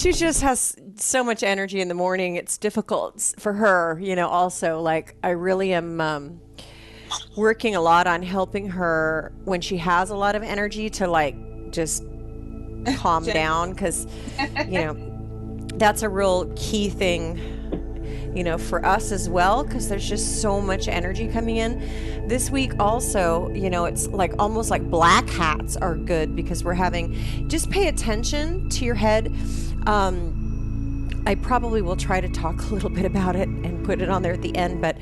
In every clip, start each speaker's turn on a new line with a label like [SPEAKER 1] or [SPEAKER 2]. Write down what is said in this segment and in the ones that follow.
[SPEAKER 1] she just has so much energy in the morning. It's difficult for her, also. Like, I really am working a lot on helping her when she has a lot of energy to, like, just calm
[SPEAKER 2] Just,
[SPEAKER 1] down because, you know, that's a real key thing, for us as well, because there's just so much energy coming in. This week also, it's like almost like black hats are good because we're having, just pay attention to your head. I probably will try to talk a little bit about it and put it on there at the end, but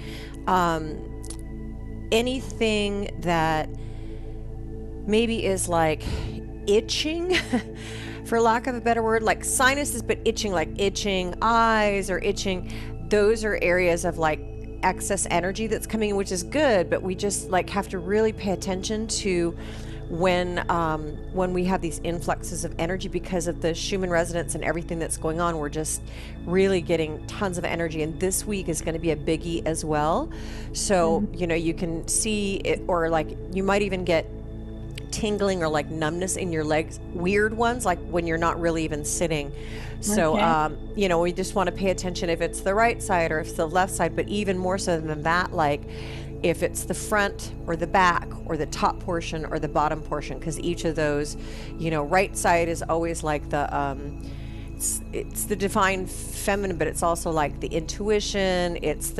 [SPEAKER 1] anything that maybe is like itching, for lack of a better word, like sinuses, but itching, like itching eyes or itching, those are areas of like excess energy that's coming in, which is good, but we just like have to really pay attention to when we have these influxes of energy because of the Schumann resonance and everything that's going on. We're just really getting tons of energy, and this week is going to be a biggie as well. So you can see it, or like you might even get tingling or like numbness in your legs, weird ones, like when you're not really even sitting. So
[SPEAKER 2] okay.
[SPEAKER 1] we just want to pay attention if it's the right side or if it's the left side, but even more so than that, like if it's the front or the back or the top portion or the bottom portion, because each of those, right side is always like the it's the divine feminine, but it's also like the intuition, it's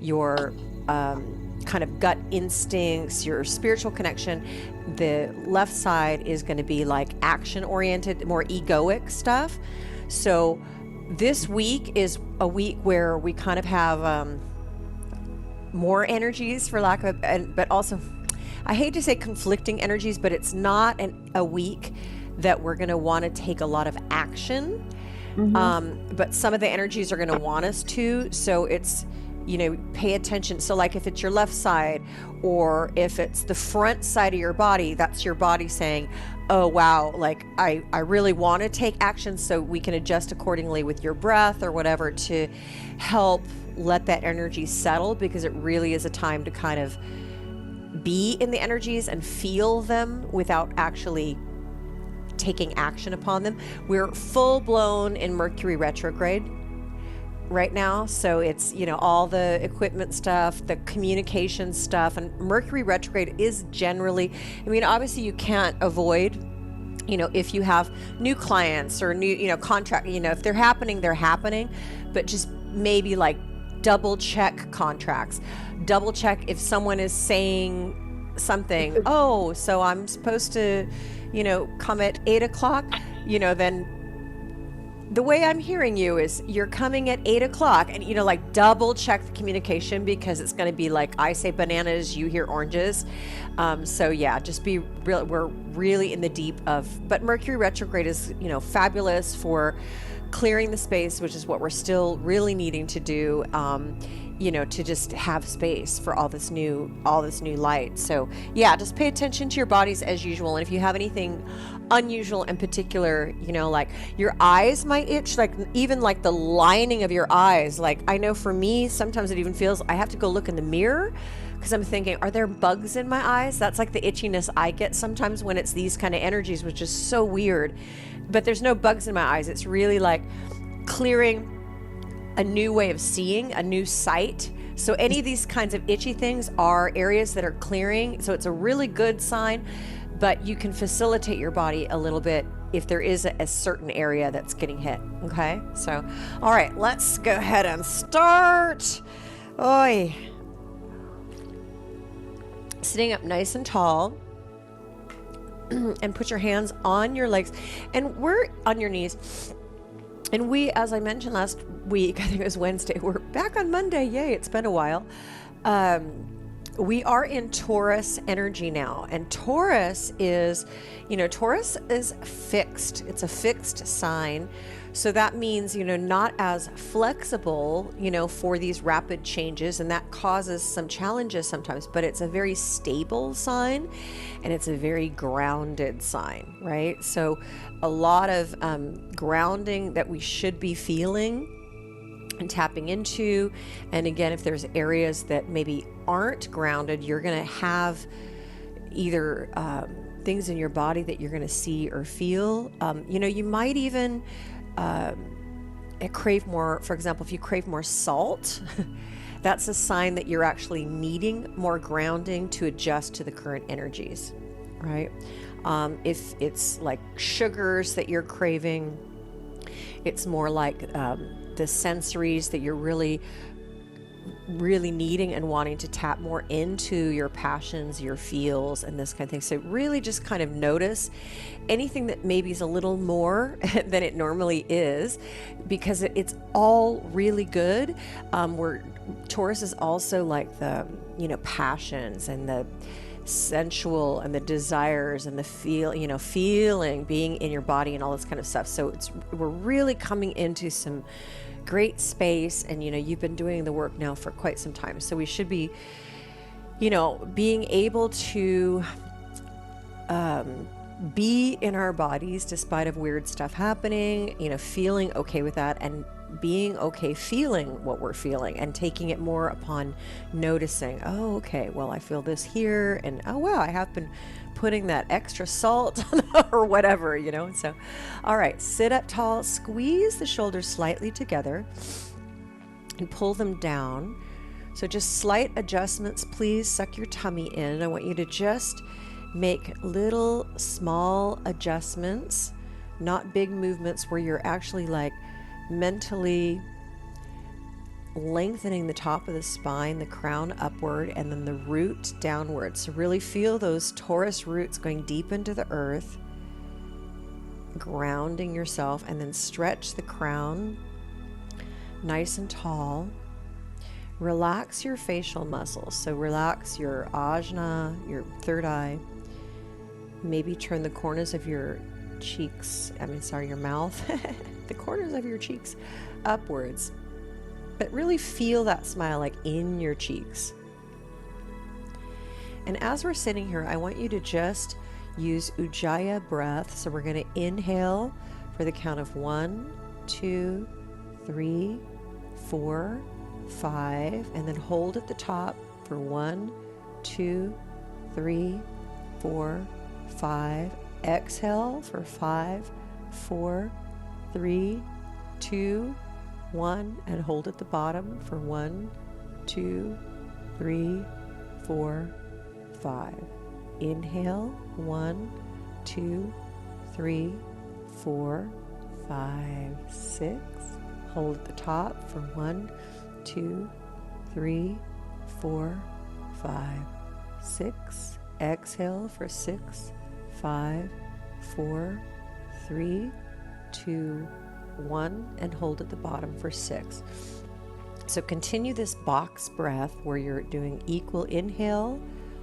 [SPEAKER 1] your kind of gut instincts, your spiritual connection. The left side is going to be like action oriented, more egoic stuff. So this week is a week where we kind of have more energies, for lack of, but also, I hate to say conflicting energies, but it's not a week that we're going to want to take a lot of action. But some of the energies are going to want us to. So it's, pay attention. So like if it's your left side or if it's the front side of your body, that's your body saying, oh, wow, like I really want to take action. So we can adjust accordingly with your breath or whatever to help let that energy settle, because it really is a time to kind of be in the energies and feel them without actually taking action upon them. We're full blown in Mercury retrograde right now. So it's, all the equipment stuff, the communication stuff, and Mercury retrograde is generally, obviously you can't avoid, if you have new clients or new, contract, if they're happening, but just maybe like double check contracts, double check if someone is saying something, oh, so I'm supposed to, come at 8 o'clock, then the way I'm hearing you is you're coming at 8 o'clock, and like double check the communication, because it's going to be like I say bananas, you hear oranges. So yeah, just be real. We're really in the deep of, but Mercury retrograde is fabulous for clearing the space, which is what we're still really needing to do. To just have space for all this new light. So yeah, just pay attention to your bodies as usual. And if you have anything unusual in particular, like your eyes might itch, like even like the lining of your eyes. Like I know for me, sometimes it even feels I have to go look in the mirror because I'm thinking, are there bugs in my eyes? That's like the itchiness I get sometimes when it's these kind of energies, which is so weird. But there's no bugs in my eyes. It's really like clearing a new way of seeing, a new sight. So any of these kinds of itchy things are areas that are clearing. So it's a really good sign, but you can facilitate your body a little bit if there is a certain area that's getting hit. Okay. So, all right, let's go ahead and start. Oi. Sitting up nice and tall. And put your hands on your legs, and we're on your knees. And we, as I mentioned last week, I think it was Wednesday, we're back on Monday. Yay, it's been a while. We are in Taurus energy now. And Taurus is, Taurus is fixed. It's a fixed sign. So that means, not as flexible, for these rapid changes. And that causes some challenges sometimes, but it's a very stable sign and it's a very grounded sign, right? So a lot of grounding that we should be feeling and tapping into. And again, if there's areas that maybe aren't grounded, you're going to have either things in your body that you're going to see or feel. You might even crave more, for example, if you crave more salt, that's a sign that you're actually needing more grounding to adjust to the current energies, right? If it's like sugars that you're craving, it's more like the sensories that you're really needing and wanting to tap more into your passions, your feels, and this kind of thing. So really just kind of notice anything that maybe is a little more than it normally is, because it's all really good. Where Taurus is also like the, passions and the sensual and the desires and the feeling, being in your body and all this kind of stuff. So we're really coming into some great space, and you've been doing the work now for quite some time, so we should be being able to be in our bodies despite of weird stuff happening, feeling okay with that, and being okay feeling what we're feeling, and taking it more upon noticing, oh, okay, well, I feel this here, and oh wow, I have been putting that extra salt or whatever, So, all right, sit up tall, squeeze the shoulders slightly together and pull them down. So just slight adjustments, please. Suck your tummy in. I want you to just make little small adjustments, not big movements where you're actually like mentally lengthening the top of the spine, the crown upward, and then the root downward. So really feel those Taurus roots going deep into the earth, grounding yourself, and then stretch the crown nice and tall. Relax your facial muscles. So relax your ajna, your third eye. Maybe turn the corners of your your mouth, the corners of your cheeks upwards. But really feel that smile like in your cheeks. And as we're sitting here, I want you to just use Ujjayi breath. So we're going to inhale for the count of 1, 2, 3, 4, 5, and then hold at the top for 1, 2, 3, 4, 5. Exhale for 5, 4, 3, 2, 1, and hold at the bottom for 1, 2, 3, 4, 5. Inhale, 1, 2, 3, 4, 5, 6. Hold at the top for 1, 2, 3, 4, 5, 6. Exhale for 6, 5, 4, 3, 2, 1, and hold at the bottom for 6. So continue this box breath where you're doing equal inhale,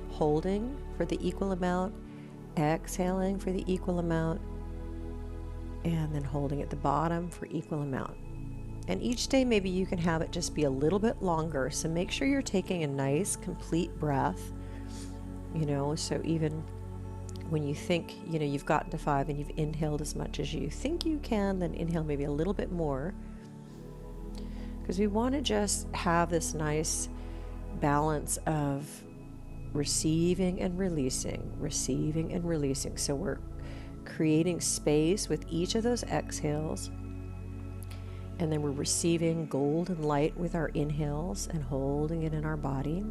[SPEAKER 1] holding for the equal amount, exhaling for the equal amount, and then holding at the bottom for equal amount. And each day maybe you can have it just be a little bit longer, so make sure you're taking a nice complete breath, so even when you think you've gotten to 5 and you've inhaled as much as you think you can, then inhale maybe a little bit more, because we want to just have this nice balance of receiving and releasing. So we're creating space with each of those exhales, and then we're receiving golden light with our inhales and holding it in our body.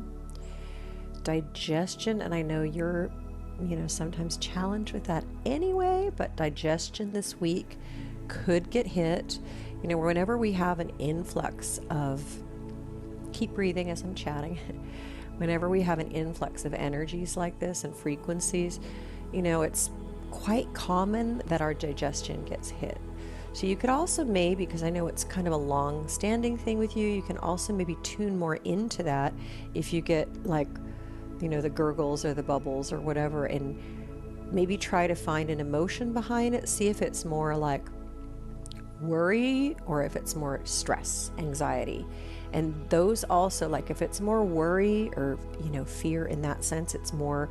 [SPEAKER 1] Digestion, and I know you're sometimes challenged with that anyway, but digestion this week could get hit. Whenever we have an influx of, keep breathing as I'm chatting, whenever we have an influx of energies like this and frequencies, it's quite common that our digestion gets hit. So you could also maybe, because I know it's kind of a long-standing thing with you, you can also maybe tune more into that if you get the gurgles or the bubbles or whatever, and maybe try to find an emotion behind it. See if it's more like worry or if it's more stress, anxiety. And those also, like if it's more worry or, fear in that sense, it's more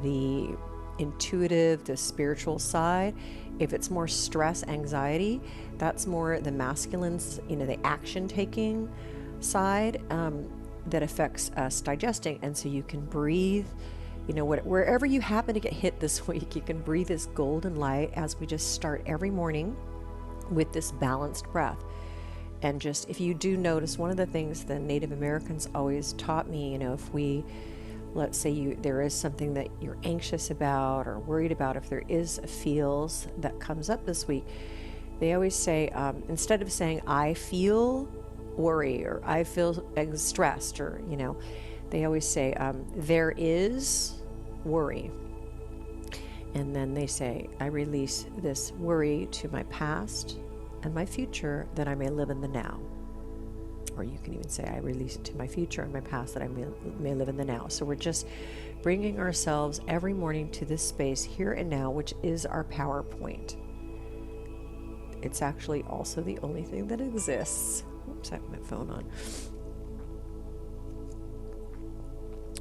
[SPEAKER 1] the intuitive, the spiritual side. If it's more stress, anxiety, that's more the masculine's, the action taking side. That affects us digesting. And so you can breathe, wherever you happen to get hit this week, you can breathe this golden light as we just start every morning with this balanced breath. And just, if you do notice, one of the things the Native Americans always taught me, if let's say there is something that you're anxious about or worried about, if there is a feels that comes up this week, they always say, instead of saying, I feel worry or I feel stressed, or, they always say, there is worry. And then they say, I release this worry to my past and my future that I may live in the now. Or you can even say, I release it to my future and my past that I may live in the now. So we're just bringing ourselves every morning to this space here and now, which is our power point. It's actually also the only thing that exists. Oops, I have my phone on.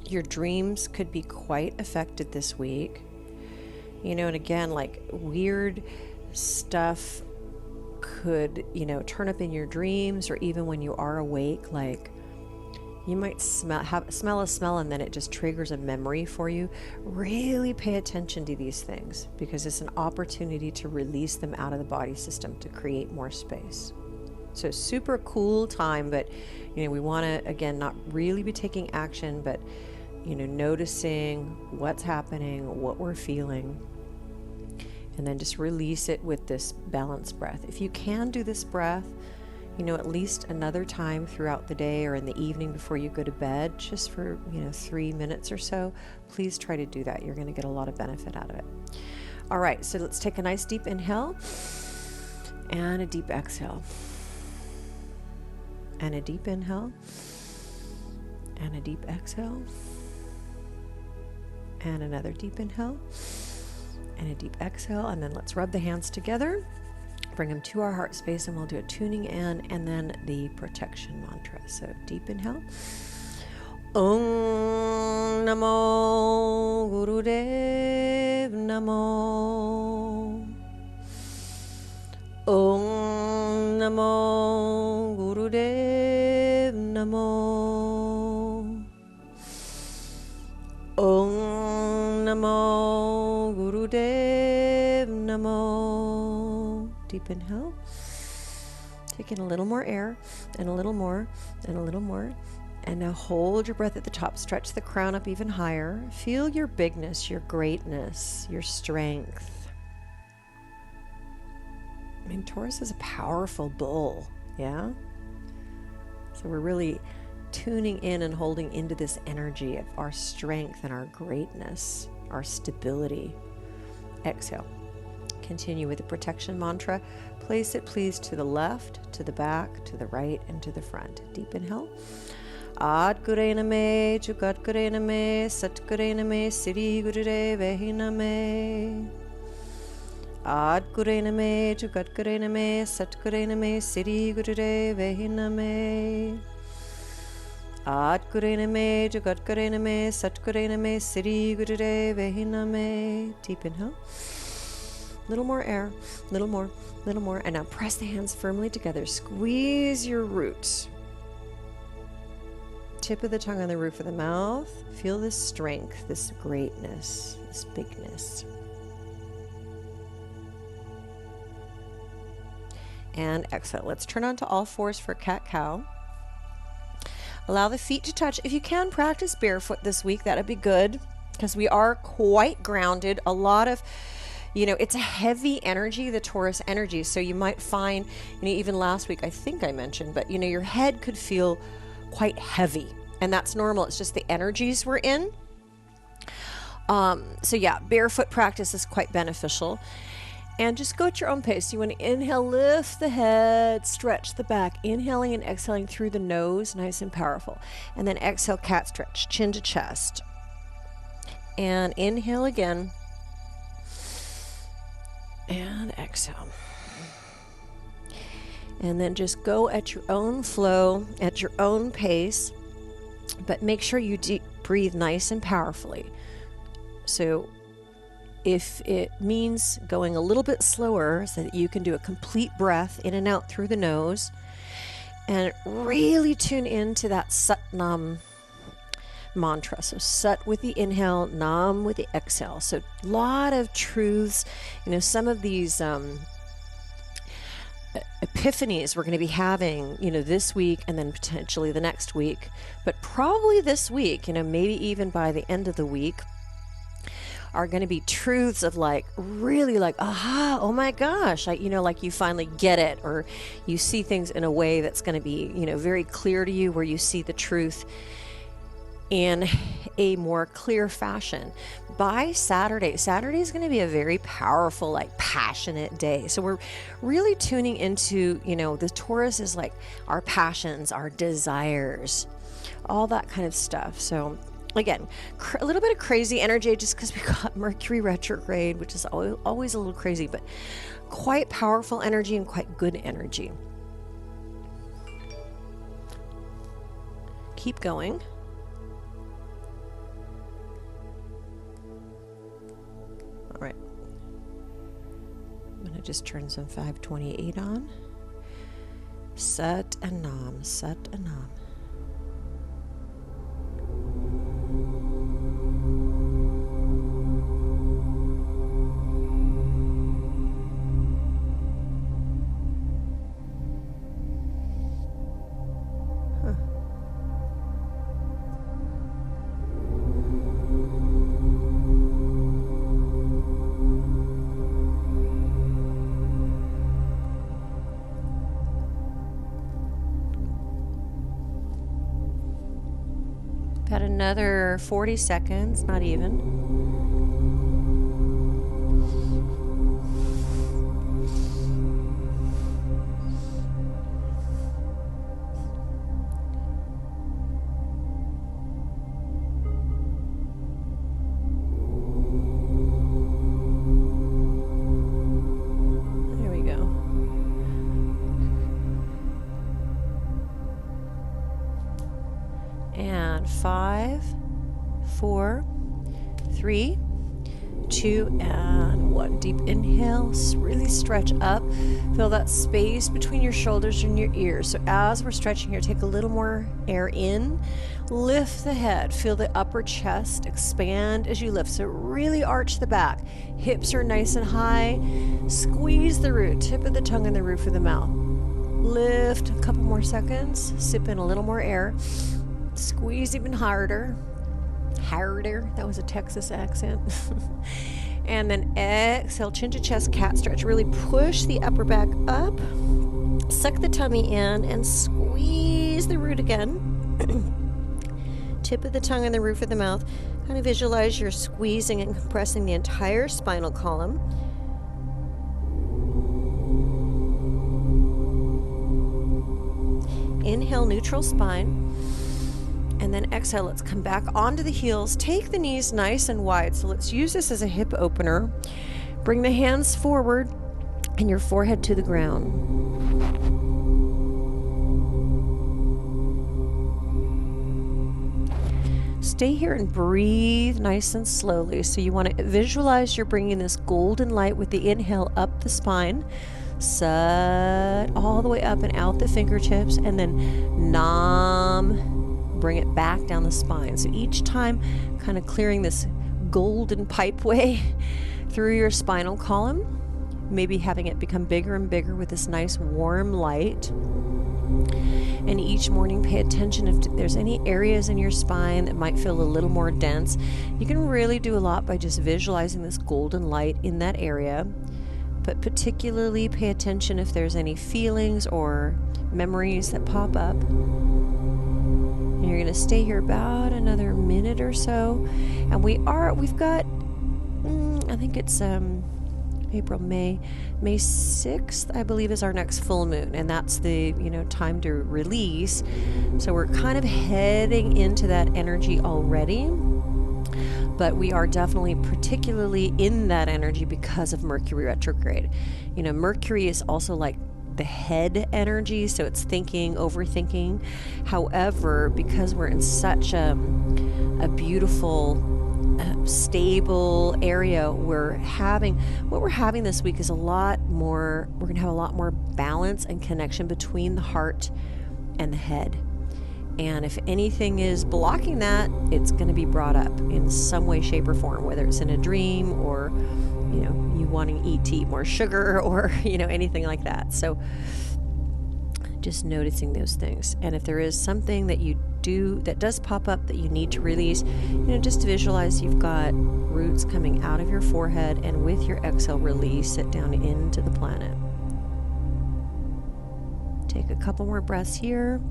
[SPEAKER 1] Your dreams could be quite affected this week. And again, like weird stuff could, turn up in your dreams, or even when you are awake, like you might smell a smell and then it just triggers a memory for you. Really pay attention to these things, because it's an opportunity to release them out of the body system to create more space. So super cool time, but we want to, again, not really be taking action, but noticing what's happening, what we're feeling, and then just release it with this balanced breath. If you can do this breath, at least another time throughout the day or in the evening before you go to bed, just for, 3 minutes or so, please try to do that. You're going to get a lot of benefit out of it. All right, so let's take a nice deep inhale and a deep exhale. And a deep inhale and a deep exhale. And another deep inhale and a deep exhale. And then let's rub the hands together, bring them to our heart space, and we'll do a tuning in and then the protection mantra. So deep inhale. Om Namo Gurudev Namo. Om Namo Gurudev Namo. Om Namo Gurudev Namo. Deep inhale. Take in a little more air, and a little more, and a little more. And now hold your breath at the top. Stretch the crown up even higher. Feel your bigness, your greatness, your strength. Taurus is a powerful bull, yeah? So we're really tuning in and holding into this energy of our strength and our greatness, our stability. Exhale. Continue with the protection mantra. Place it, please, to the left, to the back, to the right, and to the front. Deep inhale. Ad Gurena me, Jugat Gurena me, Sat Gurena me, Siddhi Gurudev Vehina me. Ad Gurena me, Jugat Gurena me, Sat Gurena me, Siddhi Gurudev Vehina me. Ad Gurena me, Jugat Gurena me, Sat Gurena me, Siddhi Gurudev Vehina me. Deep inhale. Little more air, little more, little more. And now press the hands firmly together. Squeeze your roots. Tip of the tongue on the roof of the mouth. Feel this strength, this greatness, this bigness. And exhale. Let's turn onto all fours for cat-cow. Allow the feet to touch. If you can, practice barefoot this week. That would be good, because we are quite grounded. A lot of, it's a heavy energy, the Taurus energy. So you might find, even last week, I think I mentioned, but, your head could feel quite heavy. And that's normal. It's just the energies we're in. So yeah, barefoot practice is quite beneficial. And just go at your own pace. You want to inhale, lift the head, stretch the back, inhaling and exhaling through the nose, nice and powerful. And then exhale, cat stretch, chin to chest. And inhale again. And exhale. And then just go at your own flow, at your own pace, but make sure you breathe nice and powerfully. So if it means going a little bit slower so that you can do a complete breath in and out through the nose, and really tune into that Sat Nam mantra. So Sat with the inhale, Nam with the exhale. So a lot of truths, some of these epiphanies we're going to be having, this week and then potentially the next week, but probably this week, maybe even by the end of the week, are going to be truths of really aha, oh my gosh, like you finally get it, or you see things in a way that's going to be, very clear to you, where you see the truth in a more clear fashion. By Saturday is going to be a very powerful, passionate day. So we're really tuning into, the Taurus is like our passions, our desires, all that kind of stuff. So again, a little bit of crazy energy just because we got Mercury retrograde, which is always a little crazy, but quite powerful energy and quite good energy. Keep going. All right. I'm going to just turn some 528 on. Sat and Nam, Sat and Nam. About another 40 seconds, not even. There we go. And 5, 4, 3, 2, and 1. Deep inhale, really stretch up. Feel that space between your shoulders and your ears. So as we're stretching here, take a little more air in. Lift the head. Feel the upper chest expand as you lift. So really arch the back. Hips are nice and high. Squeeze the root, tip of the tongue and the roof of the mouth. Lift a couple more seconds. Sip in a little more air. Squeeze even harder. That was a Texas accent. And then exhale, chin to chest, cat stretch. Really push the upper back up. Suck the tummy in and squeeze the root again. Tip of the tongue and the roof of the mouth. Kind of visualize you're squeezing and compressing the entire spinal column. Inhale, neutral spine. And then exhale, let's come back onto the heels. Take the knees nice and wide. So let's use this as a hip opener. Bring the hands forward and your forehead to the ground. Stay here and breathe nice and slowly. So you want to visualize you're bringing this golden light with the inhale up the spine. Sat all the way up and out the fingertips, and then Nam. Bring it back down the spine. So each time kind of clearing this golden pipeway through your spinal column, maybe having it become bigger and bigger with this nice warm light. And each morning pay attention if there's any areas in your spine that might feel a little more dense. You can really do a lot by just visualizing this golden light in that area, but particularly pay attention if there's any feelings or memories that pop up. You're going to stay here about another minute or so, and we've got I think it's May 6th, I believe, is our next full moon, and that's the time to release. So we're kind of heading into that energy already, but we are definitely particularly in that energy because of Mercury retrograde. Mercury is also like the head energy, so it's thinking, overthinking. However, because we're in such a beautiful, stable area, what we're having this week is we're going to have a lot more balance and connection between the heart and the head. And if anything is blocking that, it's going to be brought up in some way, shape, or form, whether it's in a dream or you wanting to eat more sugar or, anything like that. So just noticing those things. And if there is something that you do that does pop up that you need to release, just visualize you've got roots coming out of your forehead, and with your exhale, release it down into the planet. Take a couple more breaths here.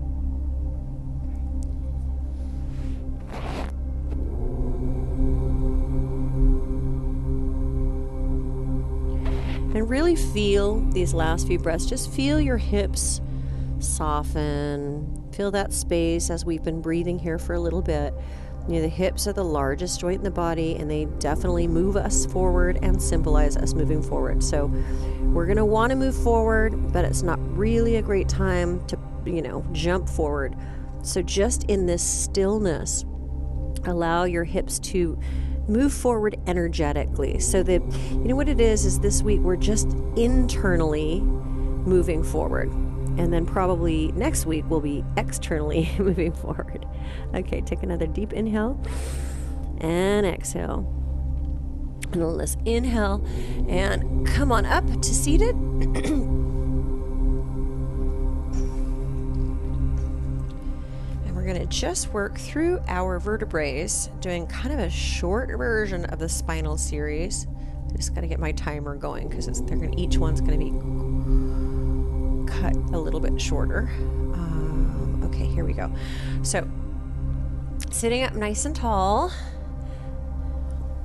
[SPEAKER 1] And really feel these last few breaths. Just feel your hips soften. Feel that space as we've been breathing here for a little bit. The hips are the largest joint in the body, and they definitely move us forward and symbolize us moving forward. So we're going to want to move forward, but it's not really a great time to, jump forward. So just in this stillness, allow your hips to move forward energetically. So that, what it is this week we're just internally moving forward. And then probably next week we'll be externally moving forward. Okay, take another deep inhale and exhale. And let's inhale and come on up to seated. And we're going to just work through our vertebrae, doing kind of a short version of the spinal series. I just got to get my timer going because each one's going to be cut a little bit shorter. Okay, here we go. So sitting up nice and tall,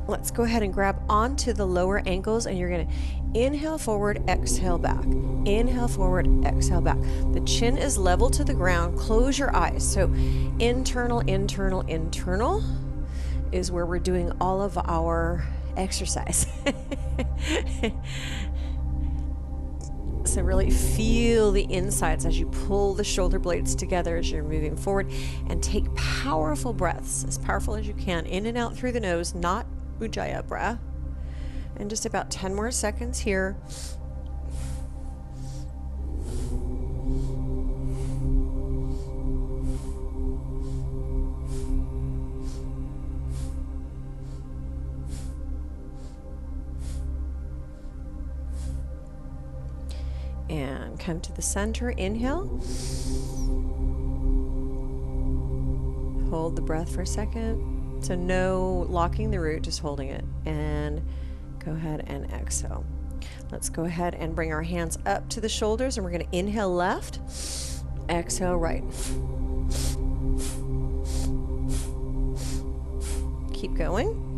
[SPEAKER 1] let's go ahead and grab onto the lower ankles, and you're going to inhale forward, exhale back. Inhale forward, exhale back. The chin is level to the ground. Close your eyes. So internal is where we're doing all of our exercise. So really feel the insides as you pull the shoulder blades together as you're moving forward, and take powerful breaths, as powerful as you can, in and out through the nose, not Ujjayi breath. And just about 10 more seconds here. And come to the center, inhale. Hold the breath for a second. So no locking the root, just holding it. And go ahead and exhale. Let's go ahead and bring our hands up to the shoulders, and we're going to inhale left, exhale right. Keep going.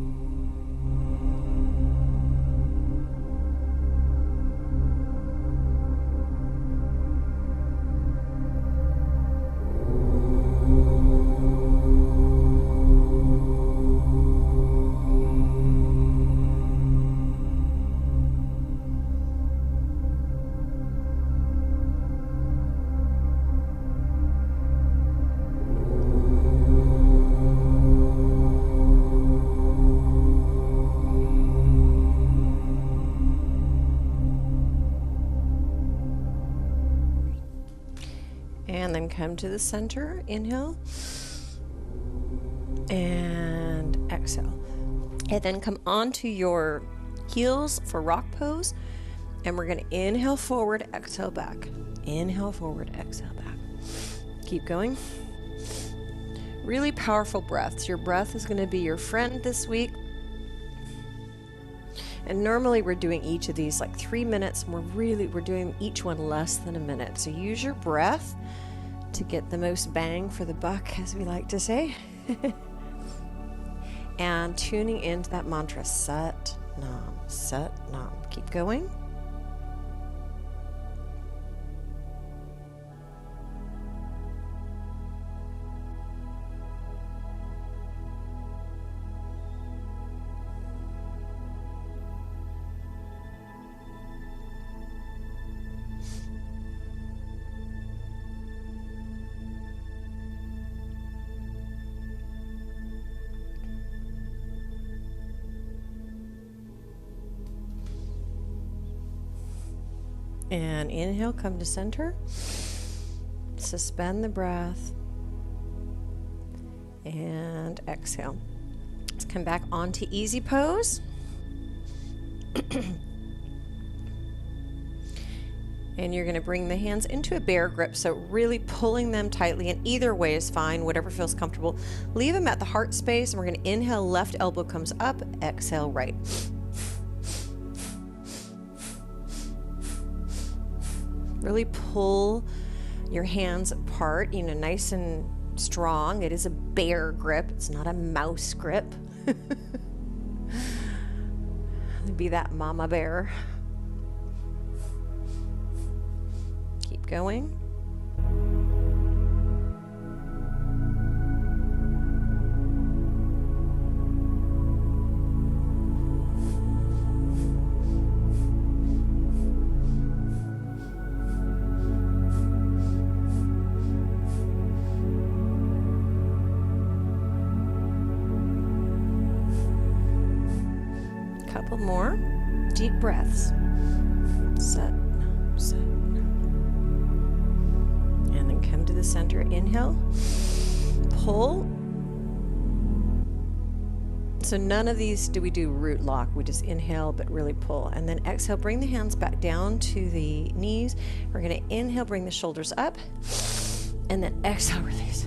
[SPEAKER 1] And then come to the center, inhale, and exhale. And then come onto your heels for rock pose, and we're going to inhale forward, exhale back. Inhale forward, exhale back. Keep going. Really powerful breaths. Your breath is going to be your friend this week. And normally we're doing each of these like 3 minutes, and we're doing each one less than a minute. So use your breath to get the most bang for the buck, as we like to say. And tuning into that mantra, Sat Nam, Sat Nam. Keep going. And inhale, come to center. Suspend the breath. And exhale. Let's come back onto easy pose. And you're going to bring the hands into a bear grip, so really pulling them tightly, and either way is fine, whatever feels comfortable. Leave them at the heart space, and we're going to inhale, left elbow comes up, exhale, right. Really pull your hands apart, you know, nice and strong. It is a bear grip, it's not a mouse grip. Be that mama bear. Keep going. Couple more deep breaths. Set, set. And then come to the center. Inhale, pull. So none of these do we do root lock. We just inhale, but really pull. And then exhale, bring the hands back down to the knees. We're going to inhale, bring the shoulders up. And then exhale, release.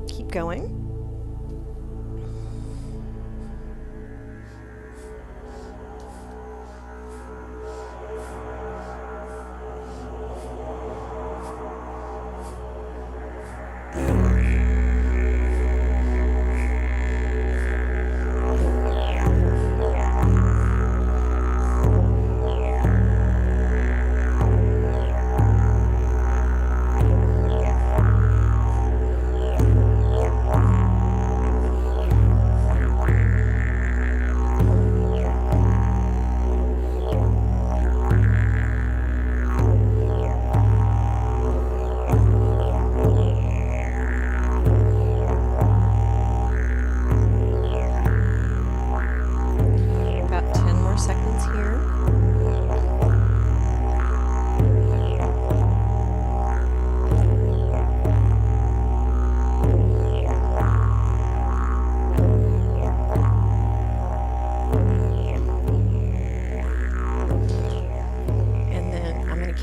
[SPEAKER 1] Keep going.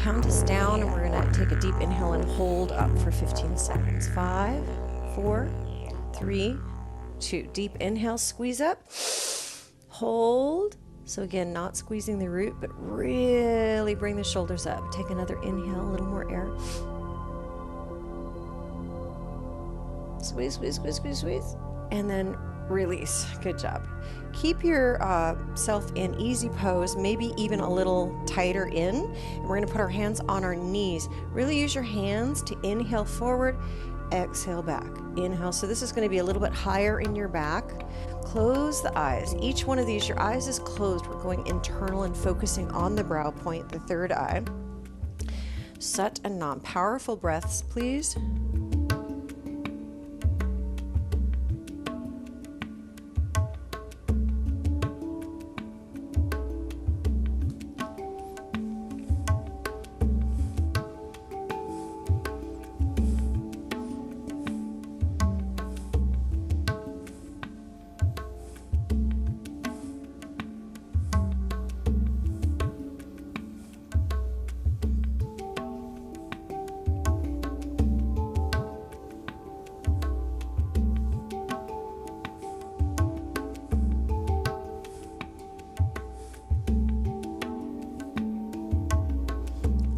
[SPEAKER 1] Count us down, and we're going to take a deep inhale and hold up for 15 seconds. 5, 4, 3, 2. Deep inhale, squeeze up, hold. So again, not squeezing the root, but really bring the shoulders up. Take another inhale, a little more air. Squeeze, squeeze, squeeze, squeeze, squeeze. And then release. Good job. Keep yourself in easy pose, maybe even a little tighter in. And we're going to put our hands on our knees. Really use your hands to inhale forward, exhale back. Inhale. So this is going to be a little bit higher in your back. Close the eyes. Each one of these, your eyes is closed. We're going internal and focusing on the brow point, the third eye. Sat and Nam. Powerful breaths, please.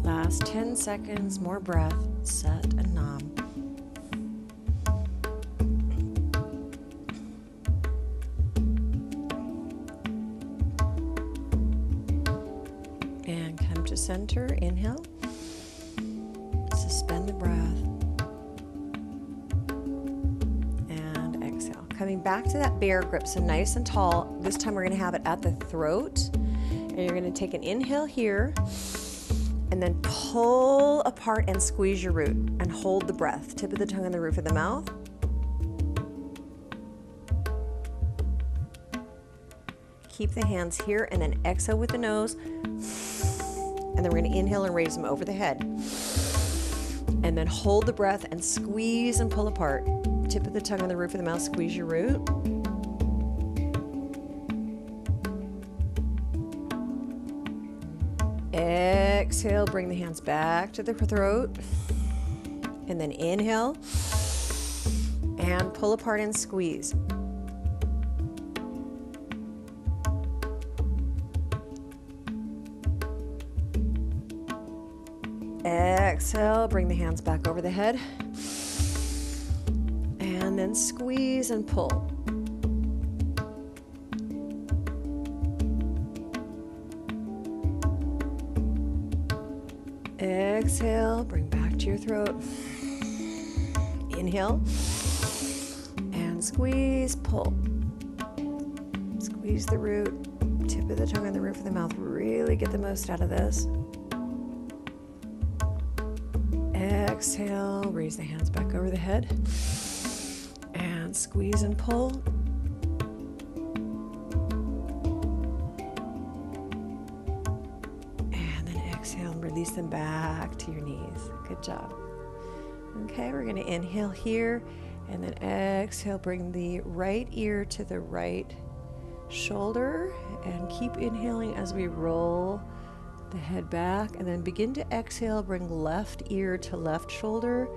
[SPEAKER 1] Last 10 seconds, more breath, Sat and Nam. And come to center, inhale. Suspend the breath. And exhale. Coming back to that bear grip, so nice and tall. This time we're going to have it at the throat. And you're going to take an inhale here. And then pull apart and squeeze your root and hold the breath. Tip of the tongue on the roof of the mouth. Keep the hands here and then exhale with the nose. And then we're going to inhale and raise them over the head. And then hold the breath and squeeze and pull apart. Tip of the tongue on the roof of the mouth, squeeze your root. Exhale, bring the hands back to the throat. And then inhale and pull apart and squeeze. Exhale, bring the hands back over the head. And then squeeze and pull. Exhale, bring back to your throat. Inhale. And squeeze, pull. Squeeze the root, tip of the tongue on the roof of the mouth. Really get the most out of this. Exhale, raise the hands back over the head. And squeeze and pull. And then exhale and release them back to your knees. Good job. Okay, we're going to inhale here. And then exhale, bring the right ear to the right shoulder. And keep inhaling as we roll the head back, and then begin to exhale, bring left ear to left shoulder,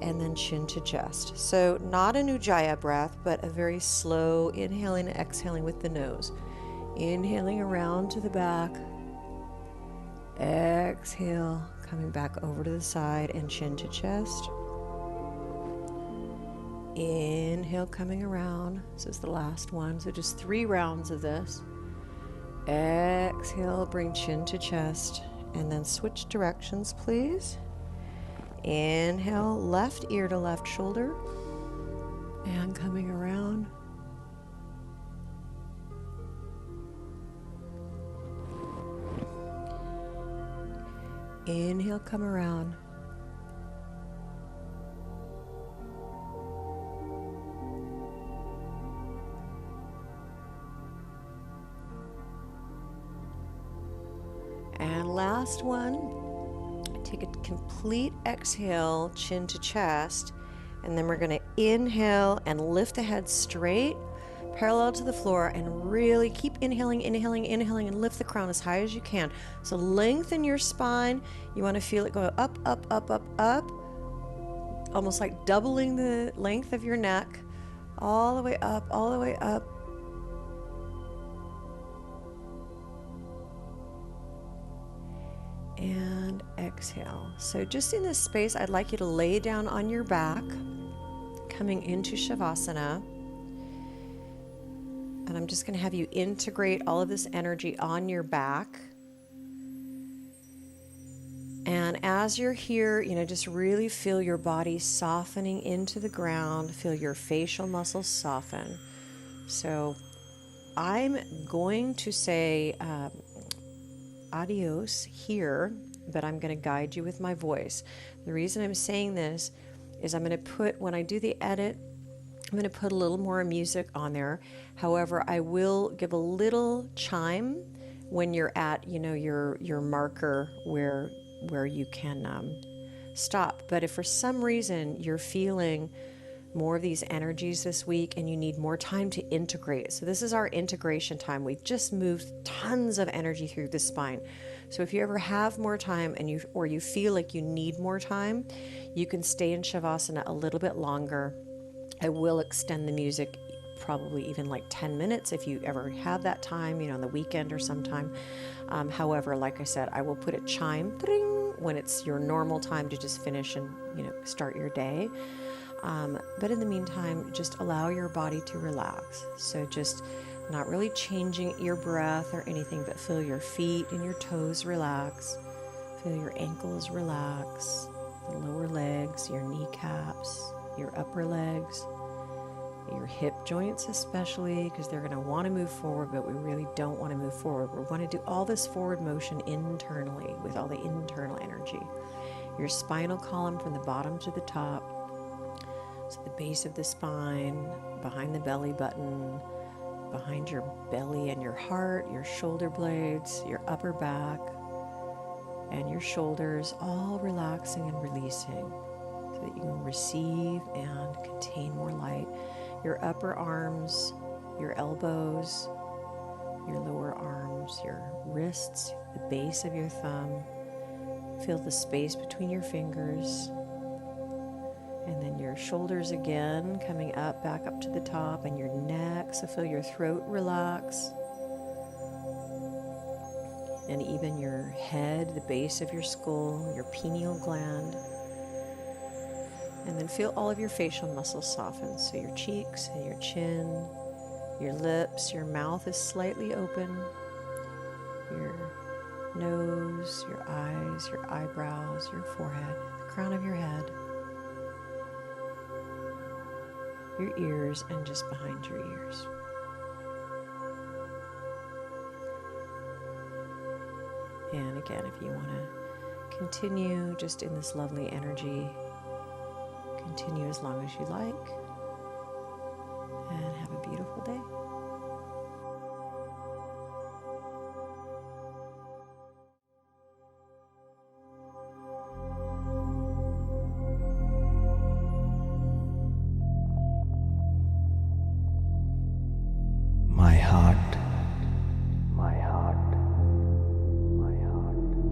[SPEAKER 1] and then chin to chest. So not an Ujjayi breath, but a very slow inhaling and exhaling with the nose. Inhaling around to the back. Exhale, coming back over to the side and chin to chest. Inhale, coming around. This is the last one, so just 3 rounds of this. Exhale, bring chin to chest, and then switch directions, please. Inhale, left ear to left shoulder, and coming around. Inhale, come around. And last one, take a complete exhale, chin to chest, and then we're going to inhale and lift the head straight, parallel to the floor, and really keep inhaling, inhaling, inhaling, and lift the crown as high as you can. So lengthen your spine. You want to feel it go up, up, up, up, up, almost like doubling the length of your neck, all the way up, all the way up. And exhale. So just in this space, I'd like you to lay down on your back, coming into Shavasana. And I'm just going to have you integrate all of this energy on your back. And as you're here, just really feel your body softening into the ground. Feel your facial muscles soften. So I'm going to say adios here, but I'm going to guide you with my voice. The reason I'm saying this is I'm going to put, when I do the edit, I'm going to put a little more music on there. However, I will give a little chime when you're at, your marker where you can stop. But if for some reason you're feeling more of these energies this week and you need more time to integrate, so this is our integration time. We've just moved tons of energy through the spine. So if you ever have more time and you feel like you need more time, you can stay in Shavasana a little bit longer. I will extend the music probably even like 10 minutes if you ever have that time, on the weekend or sometime. However, like I said, I will put a chime when it's your normal time to just finish and start your day. But in the meantime, just allow your body to relax. So just not really changing your breath or anything, but feel your feet and your toes relax. Feel your ankles relax, the lower legs, your kneecaps, your upper legs, your hip joints especially, because they're going to want to move forward, but we really don't want to move forward. We want to do all this forward motion internally with all the internal energy. Your spinal column from the bottom to the top, so the base of the spine, behind the belly button, behind your belly and your heart, your shoulder blades, your upper back, and your shoulders, all relaxing and releasing so that you can receive and contain more light. Your upper arms, your elbows, your lower arms, your wrists, the base of your thumb. Feel the space between your fingers. And then your shoulders again, coming up, back up to the top, and your neck. So feel your throat relax. And even your head, the base of your skull, your pineal gland. And then feel all of your facial muscles soften. So your cheeks and your chin, your lips, your mouth is slightly open. Your nose, your eyes, your eyebrows, your forehead, the crown of your head, your ears, and just behind your ears. And again, if you want to continue just in this lovely energy, continue as long as you like, and have a beautiful day.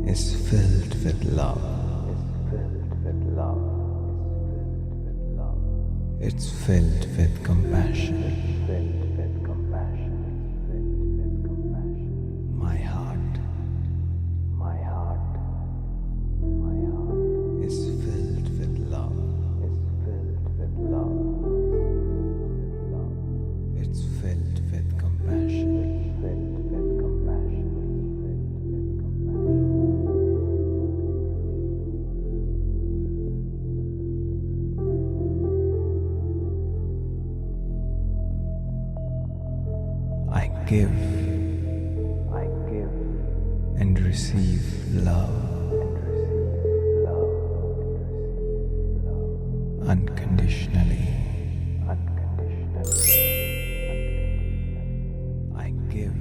[SPEAKER 2] Is filled with love. It's filled with compassion. My heart is filled with love. It's filled with compassion. I give and receive love unconditionally. I give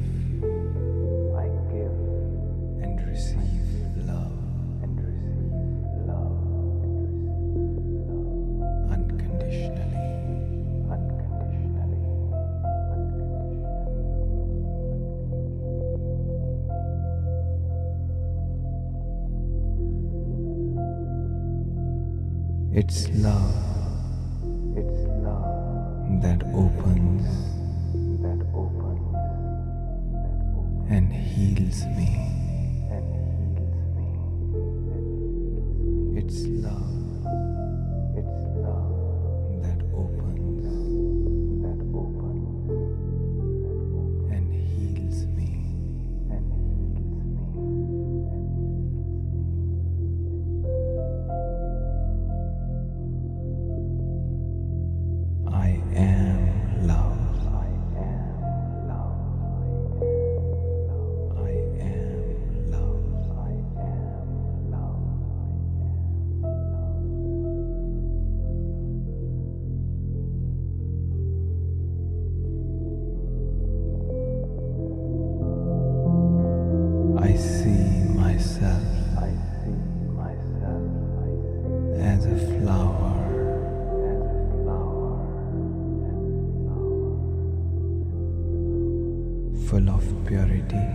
[SPEAKER 2] and receive love unconditionally. It's love that opens and heals me. It's love that opens and heals me. I am love. I am love. I am love. I am love. I see myself as a flower. Full of purity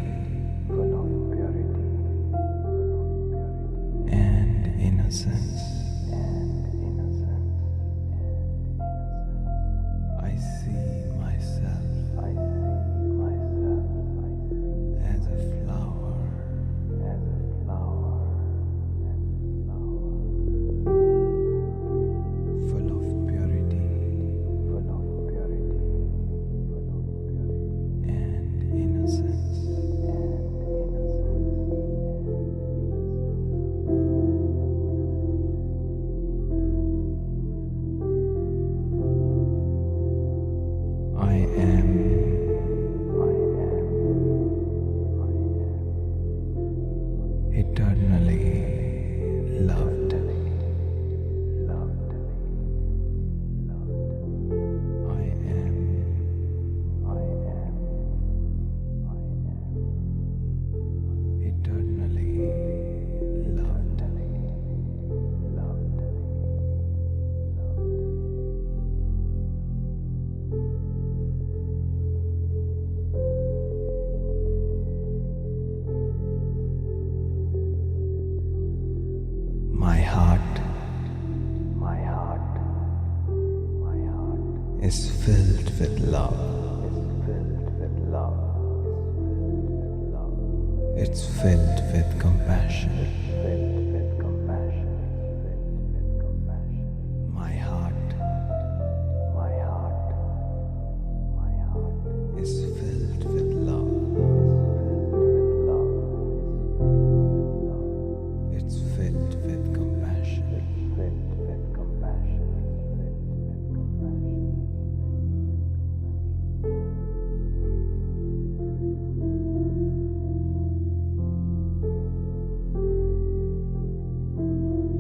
[SPEAKER 2] and innocence. I see myself as a flower, full of purity and innocence. love. It's filled with compassion. My heart is filled with love. It's filled with compassion.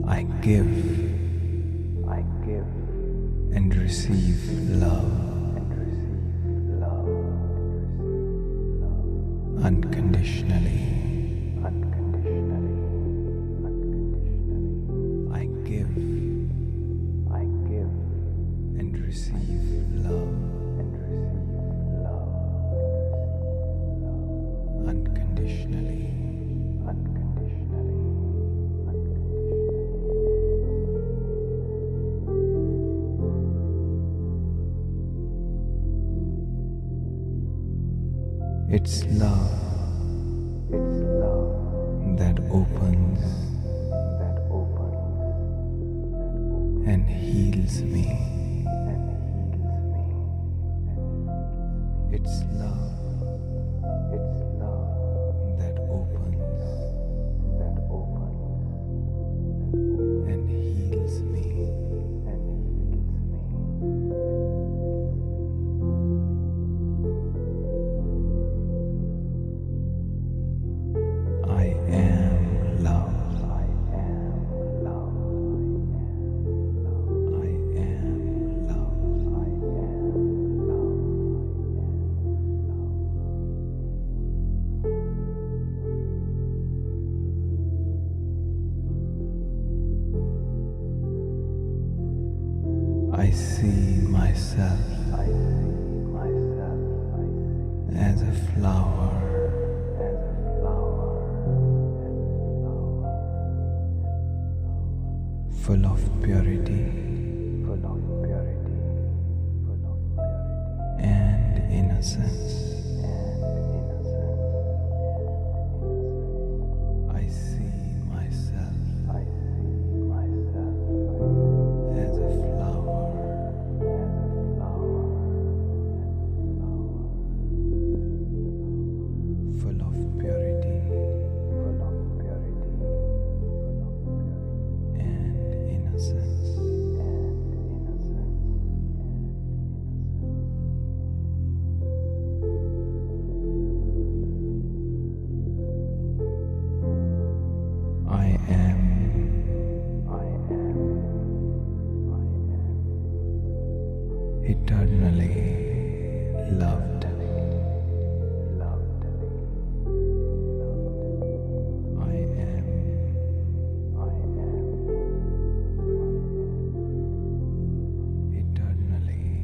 [SPEAKER 2] I give and receive love unconditionally. I give and receive love unconditionally. It's love that opens and heals me. It's love that opens and heals me. I am love. I am love. I am love. I am love. I see myself as a flower. Full of purity and innocence. I see myself as a flower full of purity and innocence. I am eternally loved. I am eternally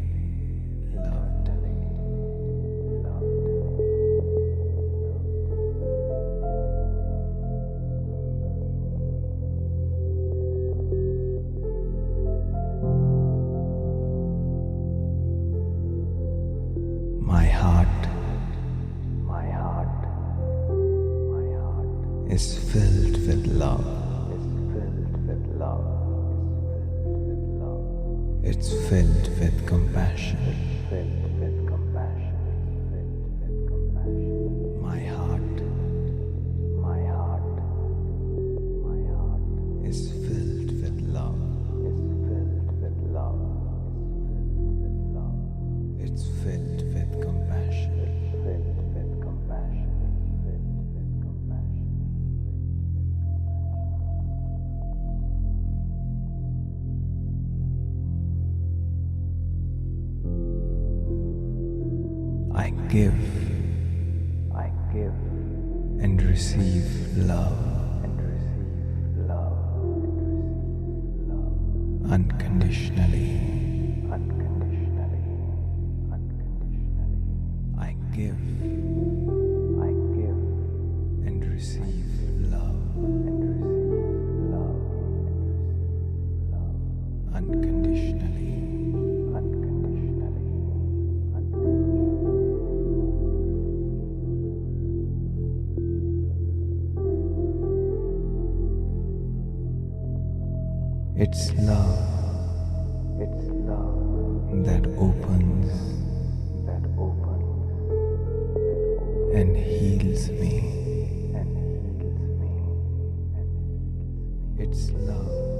[SPEAKER 2] loved. My heart is filled with love. It's filled with compassion. My heart is filled with love. It's filled with compassion. I give and receive love unconditionally. I give and receive love unconditionally. It's love. It's love
[SPEAKER 3] that opens
[SPEAKER 2] that opens
[SPEAKER 3] and heals me.
[SPEAKER 2] and heals me.
[SPEAKER 3] It's love